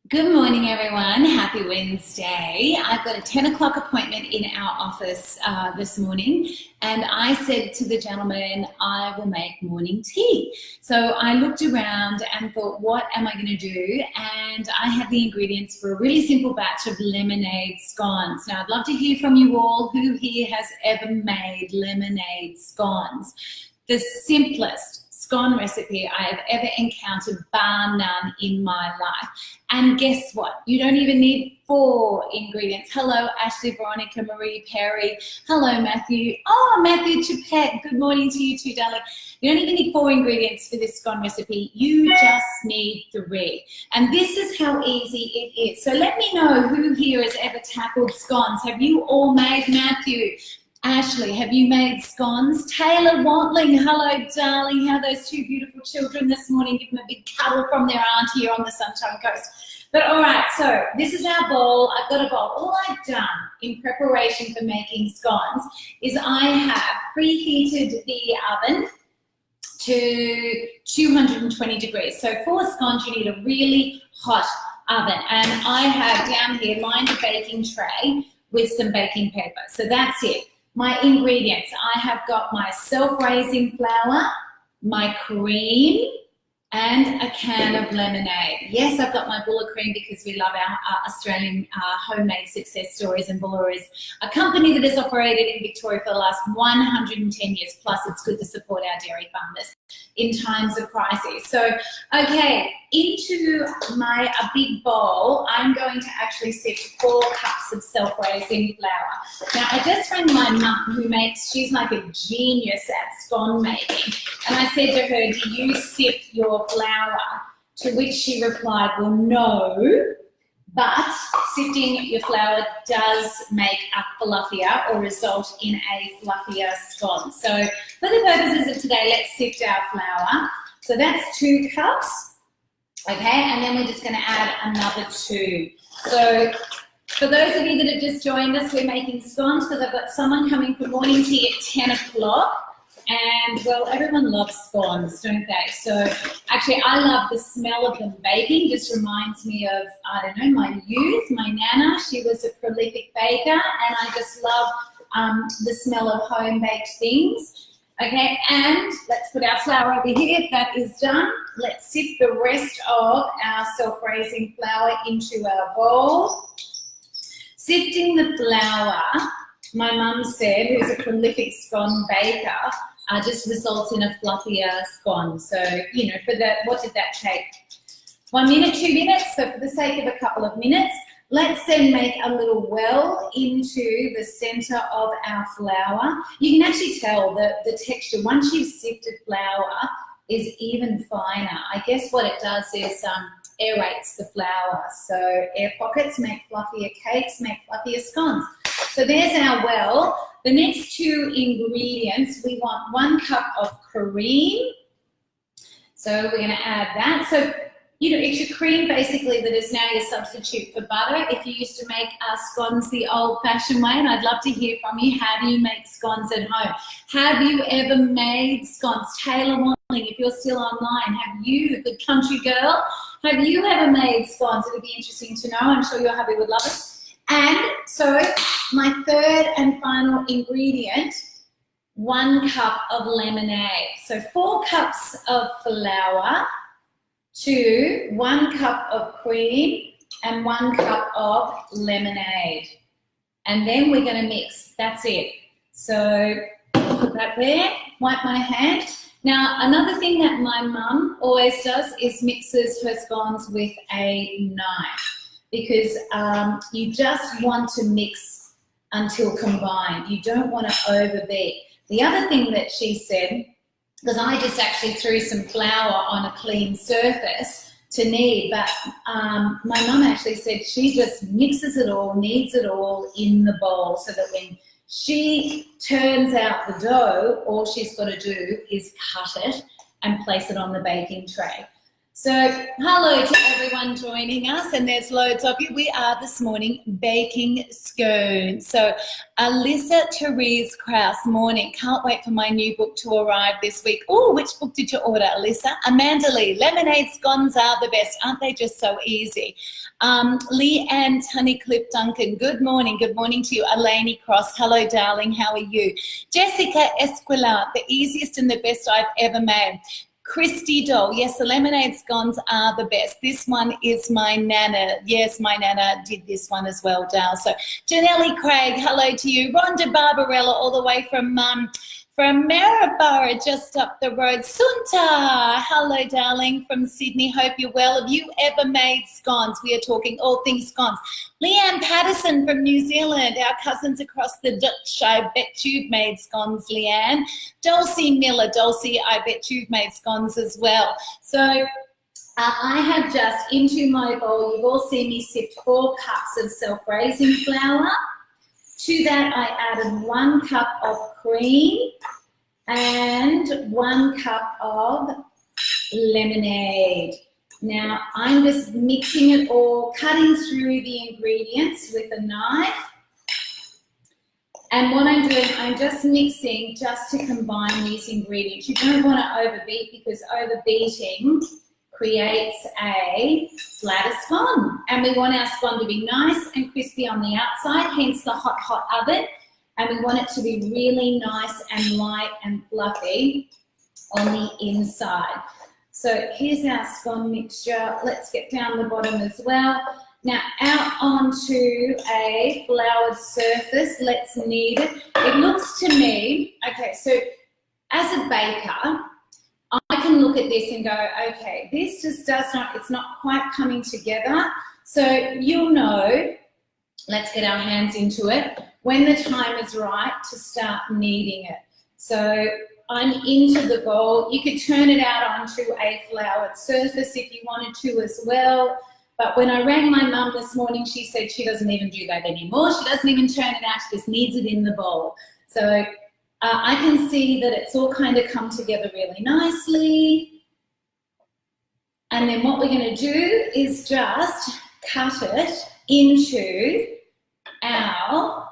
Good morning, everyone. Happy Wednesday. I've got a 10 o'clock appointment in our office this morning, and I said to the gentleman, I will make morning tea. So I looked around and thought, what am I going to do? And I had the ingredients for a really simple batch of lemonade scones. Now, I'd love to hear from you all who here has ever made lemonade scones. The simplest scone recipe I have ever encountered, bar none, in my life. And guess what? You don't even need 4 ingredients. Hello, Ashley, Veronica, Marie, Perry. Hello, Matthew. Oh, Matthew Chapet. Good morning to you too, darling. You don't even need 4 ingredients for this scone recipe. You just need 3. And this is how easy it is. So let me know who here has ever tackled scones. Have you all made, Matthew? Ashley, have you made scones? Taylor Wantling, hello, darling. How are those 2 beautiful children this morning? Give them a big cuddle from their aunt here on the Sunshine Coast. But all right, so this is our bowl. I've got a bowl. All I've done in preparation for making scones is I have preheated the oven to 220 degrees. So for scones, you need a really hot oven. And I have down here lined a baking tray with some baking paper. So that's it. My ingredients, I have got my self-raising flour, my cream, and a can of lemonade. Yes, I've got my Bulla cream because we love our Australian homemade success stories, and Bulla is a company that has operated in Victoria for the last 110 years, plus it's good to support our dairy farmers in times of crisis. So, okay, into a big bowl, I'm going to actually sift 4 cups of self-raising flour. Now, I just rang my mum she's like a genius at scone making, and I said to her, do you sift your flour? To which she replied, well, no, but sifting your flour does make a fluffier or result in a fluffier scone. So for the purposes of today, let's sift our flour. So that's 2 cups, okay, and then we're just going to add another 2. So for those of you that have just joined us, we're making scones because I've got someone coming for morning tea at 10 o'clock. And, well, everyone loves scones, don't they? So, actually, I love the smell of them baking. Just reminds me of, I don't know, my youth. My Nana, she was a prolific baker, and I just love the smell of home-baked things. Okay, and let's put our flour over here. That is done. Let's sift the rest of our self-raising flour into our bowl. Sifting the flour, my mum said, who's a prolific scone baker, just results in a fluffier scone. So, you know, for that, what did that take? 1 minute, 2 minutes? So for the sake of a couple of minutes, let's then make a little well into the center of our flour. You can actually tell the texture, once you've sifted flour, is even finer. I guess what it does is aerates the flour. So air pockets make fluffier cakes, make fluffier scones. So there's our well. The next 2 ingredients, we want 1 cup of cream. So we're going to add that. So, you know, it's your cream basically that is now your substitute for butter. If you used to make scones the old-fashioned way, and I'd love to hear from you, how do you make scones at home? Have you ever made scones? Taylor Wantling, if you're still online, have you, good country girl, have you ever made scones? It would be interesting to know. I'm sure your hubby would love it. And so my 3rd and final ingredient, 1 cup of lemonade. So 4 cups of flour to 1 cup of cream and 1 cup of lemonade. And then we're going to mix. That's it. So put that there, wipe my hand. Now, another thing that my mum always does is mixes her scones with a knife, because you just want to mix until combined. You don't want to overbeat. The other thing that she said, because I just actually threw some flour on a clean surface to knead, but my mum actually said she just mixes it all, kneads it all in the bowl, so that when she turns out the dough, all she's got to do is cut it and place it on the baking tray. So hello to everyone joining joining us, and there's loads of you. We are this morning baking scones. So Alyssa Therese Krause, morning. Can't wait for my new book to arrive this week. Oh, which book did you order, Alyssa? Amanda Lee, lemonade scones are the best. Aren't they just so easy? Leanne Tunnicliffe Duncan, good morning. Good morning to you. Elaine Cross, hello, darling. How are you? Jessica Esquilant, the easiest and the best I've ever made. Christy Doll, yes, the lemonade scones are the best. This one is my Nana. Yes, my Nana did this one as well, Dale. So Janelle Craig, hello to you. Rhonda Barbarella, all the way from Maryborough, just up the road. Sunta, hello, darling, from Sydney. Hope you're well. Have you ever made scones? We are talking all things scones. Leanne Patterson from New Zealand, our cousins across the Dutch. I bet you've made scones, Leanne. Dulcie Miller, Dulcie, I bet you've made scones as well. So I have just into my bowl, you've all seen me sift 4 cups of self-raising flour. To that, I added 1 cup of cream and 1 cup of lemonade. Now, I'm just mixing it all, cutting through the ingredients with a knife. And what I'm doing, I'm just mixing just to combine these ingredients. You don't want to overbeat, because overbeating creates a flatter scone, and we want our scone to be nice and crispy on the outside, hence the hot oven, and we want it to be really nice and light and fluffy on the inside. So here's our scone mixture. Let's get down the bottom as well. Now out onto a floured surface, let's knead it. It looks to me, okay, so as a baker, I can look at this and go, okay, this just does not, it's not quite coming together. So you'll know, let's get our hands into it, when the time is right to start kneading it. So I'm into the bowl. You could turn it out onto a floured surface if you wanted to as well. But when I rang my mum this morning, she said she doesn't even do that anymore. She doesn't even turn it out, she just kneads it in the bowl. So I can see that it's all kind of come together really nicely. And then what we're going to do is just cut it into our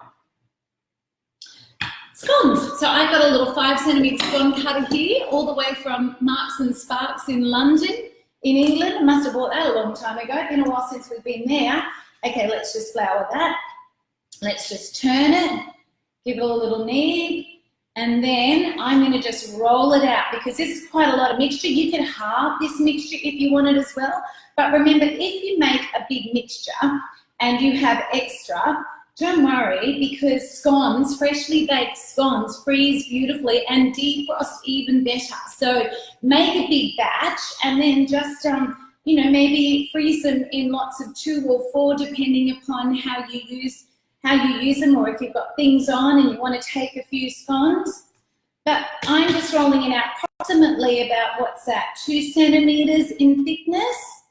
scones. So I've got a little 5 centimetre scone cutter here, all the way from Marks and Sparks in London, in England. I must have bought that a long time ago. It's been a while since we've been there. Okay, let's just flour that. Let's just turn it, give it a little knead. And then I'm going to just roll it out, because this is quite a lot of mixture. You can halve this mixture if you want it as well. But remember, if you make a big mixture and you have extra, don't worry, because scones, freshly baked scones, freeze beautifully and defrost even better. So make a big batch and then just, you know, maybe freeze them in lots of 2 or 4, depending upon how you use them, or if you've got things on and you want to take a few scones. But I'm just rolling it out approximately about, what's that, 2 centimetres in thickness.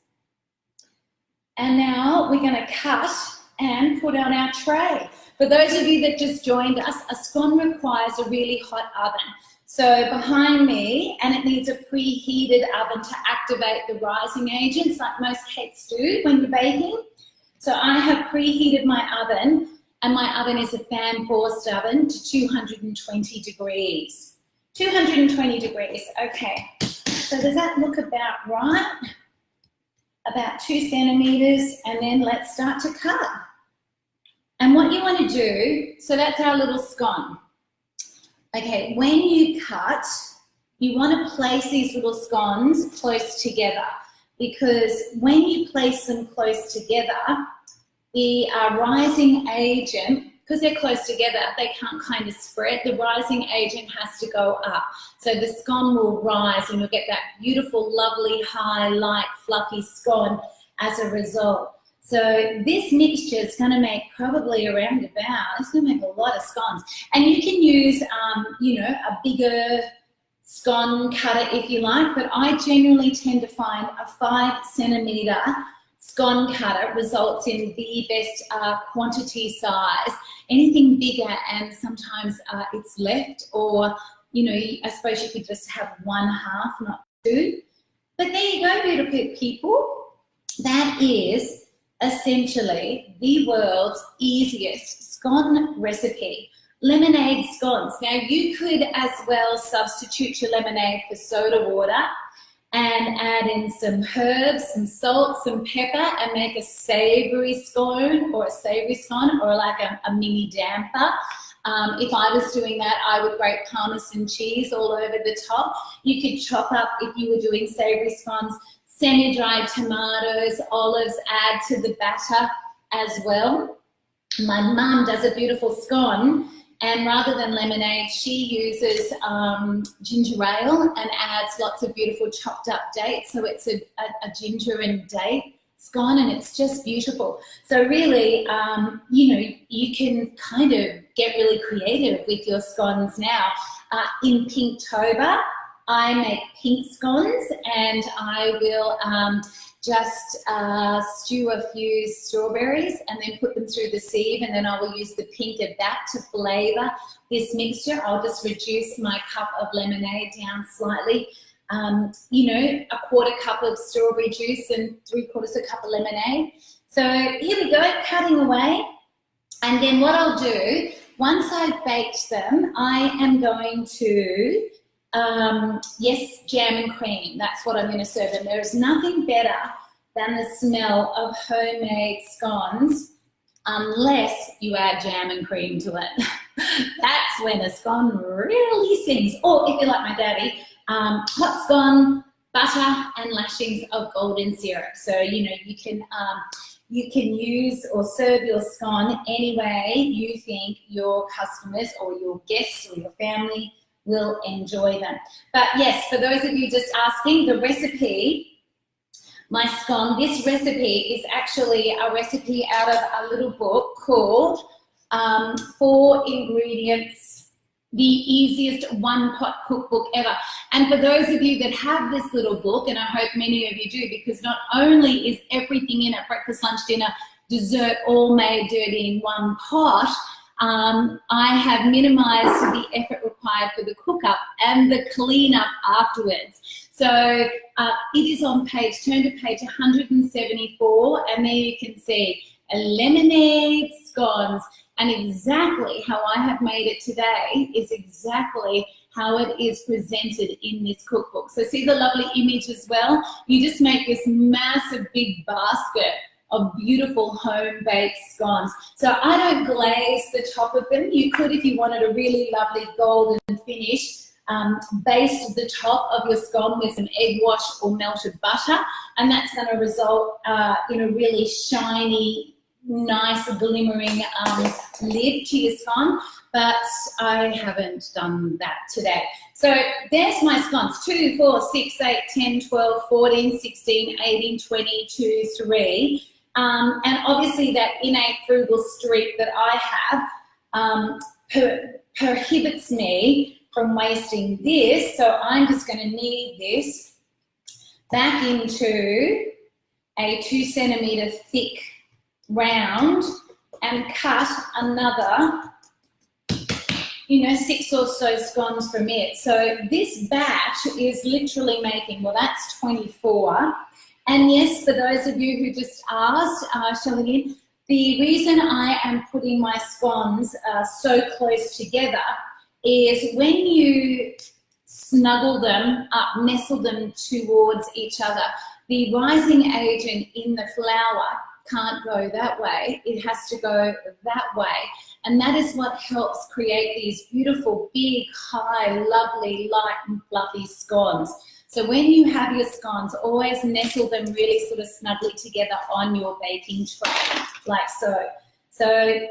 And now we're going to cut and put on our tray. For those of you that just joined us, a scone requires a really hot oven. So behind me, and it needs a preheated oven to activate the rising agents like most cakes do when you're baking. So I have preheated my oven, and my oven is a fan forced oven to 220 degrees. 220 degrees, okay. So does that look about right? About 2 centimetres, and then let's start to cut. And what you want to do, so that's our little scone. Okay, when you cut, you want to place these little scones close together, because when you place them close together, the rising agent, because they're close together, they can't kind of spread. The rising agent has to go up. So the scone will rise and you'll get that beautiful, lovely, high, light, fluffy scone as a result. So this mixture is going to make probably around about, it's going to make a lot of scones. And you can use, you know, a bigger scone cutter if you like, but I generally tend to find a 5 centimetre scone cutter results in the best quantity size. Anything bigger and sometimes it's left, or, you know, I suppose you could just have 1/2, not 2. But there you go, beautiful people. that is essentially the world's easiest scone recipe. Lemonade scones. Now you could as well substitute your lemonade for soda water and add in some herbs, some salt, some pepper, and make a savory scone or like a mini damper. If I was doing that, I would grate Parmesan cheese all over the top. You could chop up, if you were doing savory scones, semi-dried tomatoes, olives, add to the batter as well. My mum does a beautiful scone, and rather than lemonade, she uses ginger ale and adds lots of beautiful chopped up dates. So it's a ginger and date scone, and it's just beautiful. So really, you know, you can kind of get really creative with your scones now. In Pinktober, I make pink scones, and I will just stew a few strawberries and then put them through the sieve, and then I will use the pink of that to flavour this mixture. I'll just reduce my cup of lemonade down slightly. You know, a quarter cup of strawberry juice and 3/4 a cup of lemonade. So here we go, cutting away. And then what I'll do, once I've baked them, I am going to, yes, jam and cream. That's what I'm going to serve. And there is nothing better than the smell of homemade scones unless you add jam and cream to it. That's when a scone really sings. Or if you're like my daddy, hot scone, butter and lashings of golden syrup. So, you know, you can use or serve your scone any way you think your customers or your guests or your family will enjoy them. But yes, for those of you just asking, the recipe, my scone, this recipe is actually a recipe out of a little book called 4 Ingredients, the Easiest One-Pot Cookbook Ever. And for those of you that have this little book, and I hope many of you do, because not only is everything in it, breakfast, lunch, dinner, dessert, all made dirty in one pot, I have minimized the effort required for the cook-up and the clean-up afterwards. So it is on page, turn to page 174, and there you can see a lemonade scones, and exactly how I have made it today is exactly how it is presented in this cookbook. So see the lovely image as well? You just make this massive big basket of beautiful home-baked scones. So I don't glaze the top of them. You could, if you wanted a really lovely golden finish, baste the top of your scone with some egg wash or melted butter, and that's going to result in a really shiny, nice, glimmering lid to your scone. But I haven't done that today. So there's my scones, 2, 4, 6, 8, 10, 12, 14, 16, 18, 20, 2, 3. And obviously that innate frugal streak that I have prohibits me from wasting this. So I'm just going to knead this back into a 2 centimetre thick round and cut another, 6 or so scones from it. So this batch is literally making, well, that's 24. And yes, for those of you who just asked, Shelley, the reason I am putting my scones so close together is when you snuggle them up, nestle them towards each other, the rising agent in the flour can't go that way. It has to go that way. And that is what helps create these beautiful, big, high, lovely, light and fluffy scones. So when you have your scones, always nestle them really sort of snugly together on your baking tray, like so. So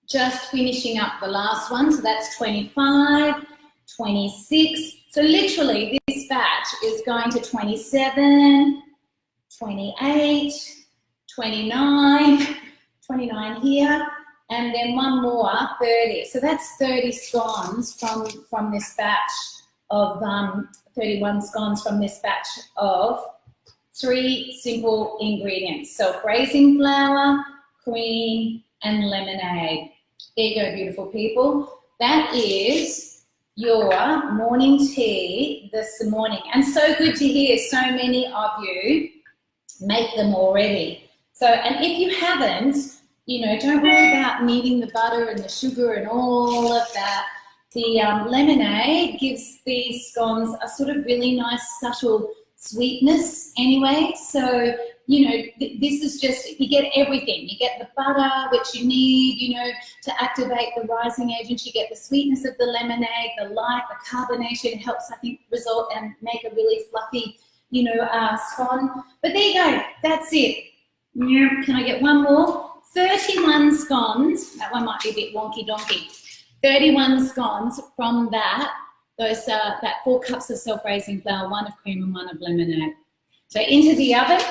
just finishing up the last one. So that's 25, 26. So literally this batch is going to 27, 28, 29, 29 here, and then one more, 30. So that's 30 scones from this batch of 31 scones from this batch of 3 simple ingredients. Self-raising flour, cream, and lemonade. There you go, beautiful people. That is your morning tea this morning. And so good to hear so many of you make them already. So, and if you haven't, you know, don't worry about needing the butter and the sugar and all of that. The lemonade gives the scones a sort of really nice subtle sweetness anyway. So, you know, this is just, you get everything. You get the butter, which you need, you know, to activate the rising agents. You get the sweetness of the lemonade, the light, the carbonation helps, I think, result and make a really fluffy, you know, scone. But there you go. That's it. Yeah. Can I get one more? 31 scones. That one might be a bit wonky donkey. 31 scones from that. Those that 4 cups of self-raising flour, 1 of cream and 1 of lemonade. So into the oven,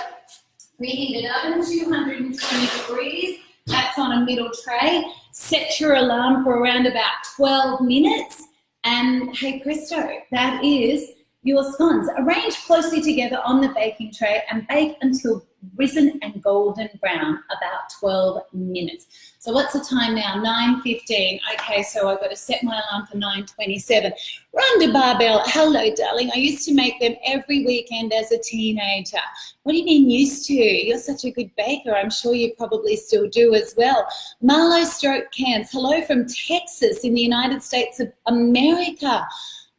preheated oven, 220 degrees. That's on a middle tray. Set your alarm for around about 12 minutes. And hey presto, that is your scones. Arrange closely together on the baking tray and bake until risen and golden brown, about 12 minutes. So what's the time now? 9:15. Okay, so I've got to set my alarm for 9:27. Rhonda Barbell, hello darling. I used to make them every weekend as a teenager. What do you mean used to? You're such a good baker. I'm sure you probably still do as well. Marlo Stroke Cans, hello from Texas in the United States of America.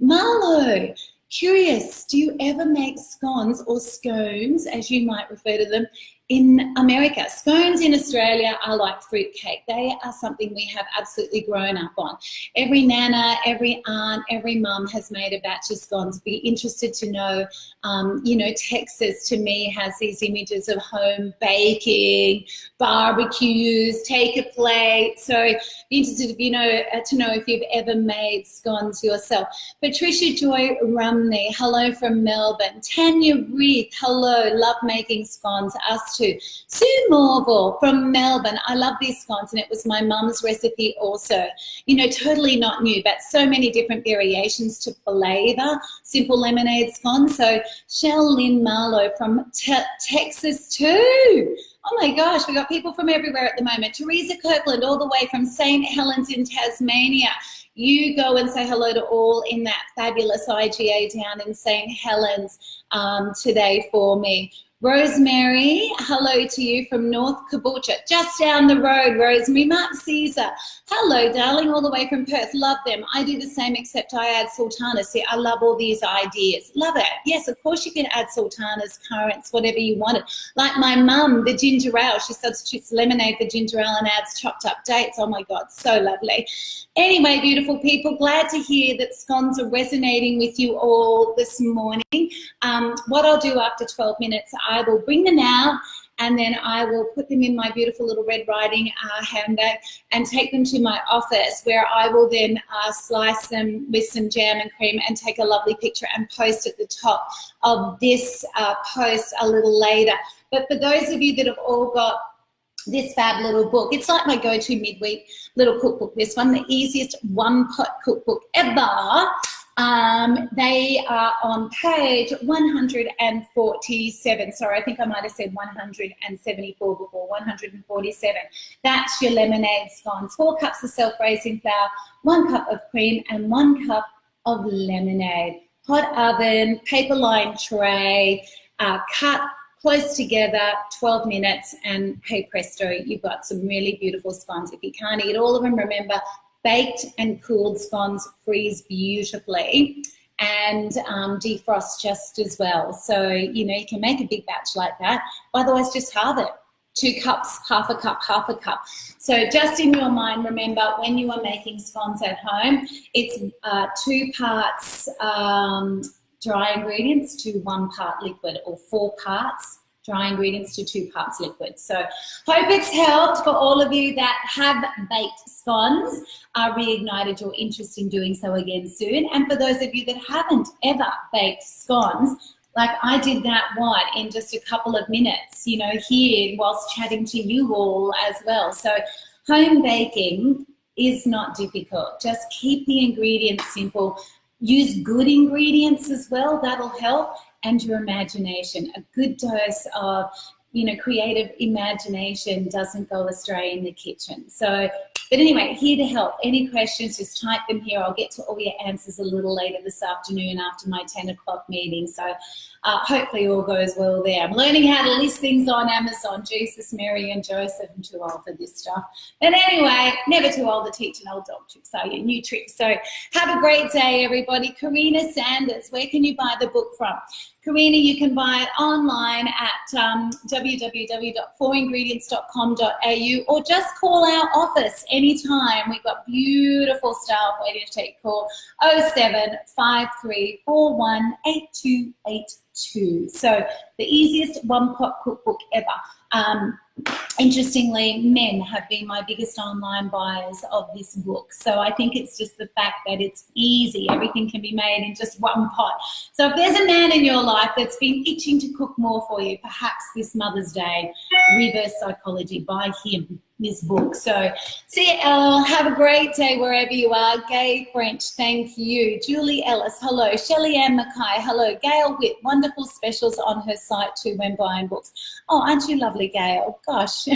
Marlo, curious, do you ever make scones or scones, as you might refer to them, in America? Scones in Australia are like fruitcake. They are something we have absolutely grown up on. Every nana, every aunt, every mum has made a batch of scones. Be interested to know, you know, Texas to me has these images of home baking, barbecues, take a plate. So be interested if you know to know if you've ever made scones yourself. Patricia Joy Rumney, hello from Melbourne. Tanya Reith, hello, love making scones, us too. Sue Morville from Melbourne, I love these scones and it was my mum's recipe also. You know, totally not new, but so many different variations to flavour simple lemonade scones. So Shell Lynn Marlowe from Texas too. Oh my gosh, we got people from everywhere at the moment. Teresa Kirkland all the way from St. Helens in Tasmania. You go and say hello to all in that fabulous IGA down in St. Helens today for me. Rosemary, hello to you from North Caboolture, just down the road, Rosemary. Mark Caesar, hello, darling, all the way from Perth. Love them. I do the same, except I add sultanas. See, I love all these ideas. Love it. Yes, of course you can add sultanas, currants, whatever you wanted. Like my mum, the ginger ale, she substitutes lemonade for ginger ale and adds chopped up dates. Oh my God, so lovely. Anyway, beautiful people, glad to hear that scones are resonating with you all this morning. What I'll do after 12 minutes, I will bring them out and then I will put them in my beautiful little Red Riding handbag and take them to my office where I will then slice them with some jam and cream and take a lovely picture and post at the top of this post a little later. But for those of you that have all got this fab little book, it's like my go-to midweek little cookbook. This one, the easiest one-pot cookbook ever. They are on page 147. Sorry, I think I might have said 174 before, 147. That's your lemonade scones. 4 cups of self-raising flour, 1 cup of cream, and 1 cup of lemonade. Hot oven, paper lined tray, cut close together, 12 minutes, and hey presto, you've got some really beautiful scones. If you can't eat all of them, remember, baked and cooled scones freeze beautifully and defrost just as well. So, you know, you can make a big batch like that. Otherwise, just halve it. 2 cups, half a cup, half a cup. So just in your mind, remember when you are making scones at home, it's 2 parts dry ingredients to 1 part liquid, or 4 parts dry ingredients to 2 parts liquid. So hope it's helped for all of you that have baked scones, reignited your interest in doing so again soon. And for those of you that haven't ever baked scones, like I did that in just a couple of minutes, you know, here whilst chatting to you all as well. So home baking is not difficult. Just keep the ingredients simple. Use good ingredients as well, that'll help, and your imagination. A good dose of, you know, creative imagination doesn't go astray in the kitchen. So, but anyway, here to help. Any questions, just type them here. I'll get to all your answers a little later this afternoon after my 10 o'clock meeting. So hopefully all goes well there. I'm learning how to list things on Amazon. Jesus, Mary and Joseph, I'm too old for this stuff. But anyway, never too old to teach an old dog tricks, are you? New tricks. So have a great day, everybody. Karina Sanders, where can you buy the book from? Karina, you can buy it online at www.4ingredients.com.au or just call our office anytime. We've got beautiful staff waiting to take call 0753418282. So the easiest one-pot cookbook ever. Interestingly, men have been my biggest online buyers of this book. So I think it's just the fact that it's easy. Everything can be made in just one pot. So if there's a man in your life that's been itching to cook more for you, perhaps this Mother's Day, Reverse Psychology, buy him this book. So see you, Elle. Have a great day wherever you are. Gay French, thank you. Julie Ellis, hello. Shelley Ann Mackay, hello. Gail Witt, wonderful specials on her site too when buying books. Oh, aren't you lovely, Gail? Gosh,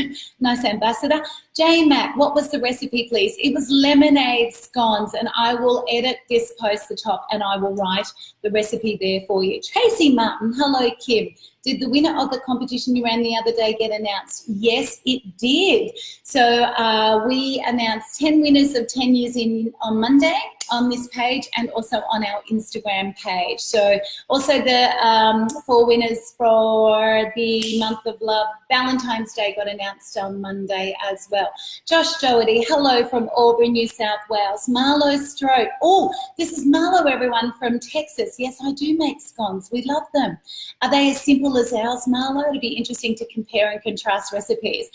nice ambassador. Jane Mack, what was the recipe, please? It was lemonade scones, and I will edit this post the top and I will write the recipe there for you. Tracy Martin, hello, Kim. Did the winner of the competition you ran the other day get announced? Yes, it did. So we announced 10 winners of 10 years in on Monday on this page and also on our Instagram page. So also the 4 winners for the month of love, Valentine's Day, got announced on Monday as well. Josh Doherty, hello from Albury, New South Wales. Marlo Stroke, oh, this is Marlo, everyone, from Texas. Yes, I do make scones. We love them. Are they as simple as ours, Marlo? It'd be interesting to compare and contrast recipes.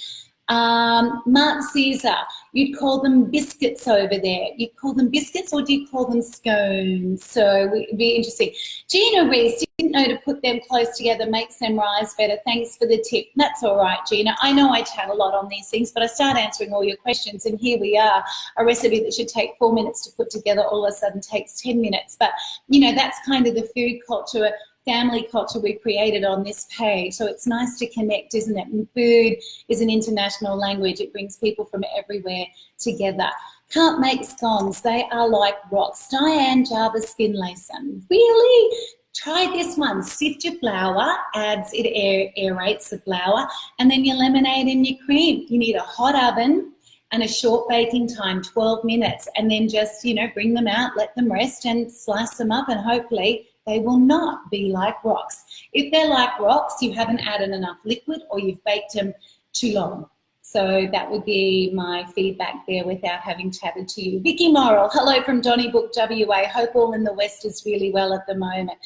Mark Caesar, you'd call them biscuits over there. You'd call them biscuits, or do you call them scones? So it'd be interesting. Gina Reese, didn't know to put them close together makes them rise better. Thanks for the tip. That's all right, Gina. I know I chat a lot on these things, but I start answering all your questions, and here we are. A recipe that should take 4 minutes to put together all of a sudden takes 10 minutes. But, you know, that's kind of the food culture, family culture we created on this page. So it's nice to connect, isn't it? And food is an international language. It brings people from everywhere together. Can't make scones. They are like rocks. Diane Jarvis Finlayson. Really? Try this one. Sift your flour, aerates the flour, and then your lemonade and your cream. You need a hot oven and a short baking time, 12 minutes, and then just, you know, bring them out, let them rest and slice them up, and hopefully they will not be like rocks. If they're like rocks, you haven't added enough liquid or you've baked them too long. So that would be my feedback there without having chatted to you. Vicky Morrill, hello from Donnybrook, WA. Hope all in the West is really well at the moment.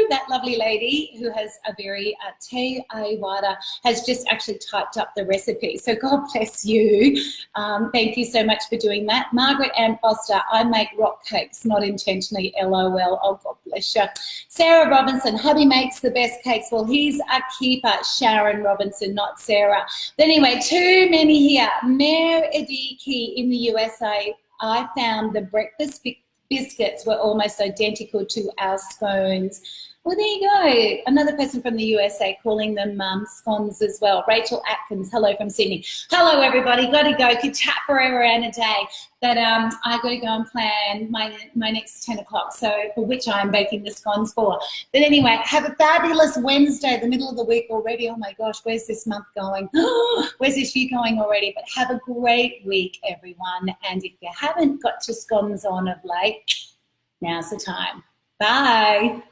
That lovely lady who has a very Te Aiwara has just actually typed up the recipe. So God bless you. Thank you so much for doing that. Margaret Ann Foster, I make rock cakes, not intentionally, LOL. Oh, God bless you. Sarah Robinson, hubby makes the best cakes. Well, he's a keeper. Sharon Robinson, not Sarah. But anyway, too many here. Mayor Ediki in the USA, I found the breakfast biscuits were almost identical to our scones. Well, there you go. Another person from the USA calling them scones as well. Rachel Atkins, hello from Sydney. Hello, everybody. Got to go. Could chat forever and a day. But I got to go and plan my next 10 o'clock, so for which I'm baking the scones for. But anyway, have a fabulous Wednesday, the middle of the week already. Oh, my gosh, where's this month going? Where's this year going already? But have a great week, everyone. And if you haven't got your scones on of late, now's the time. Bye.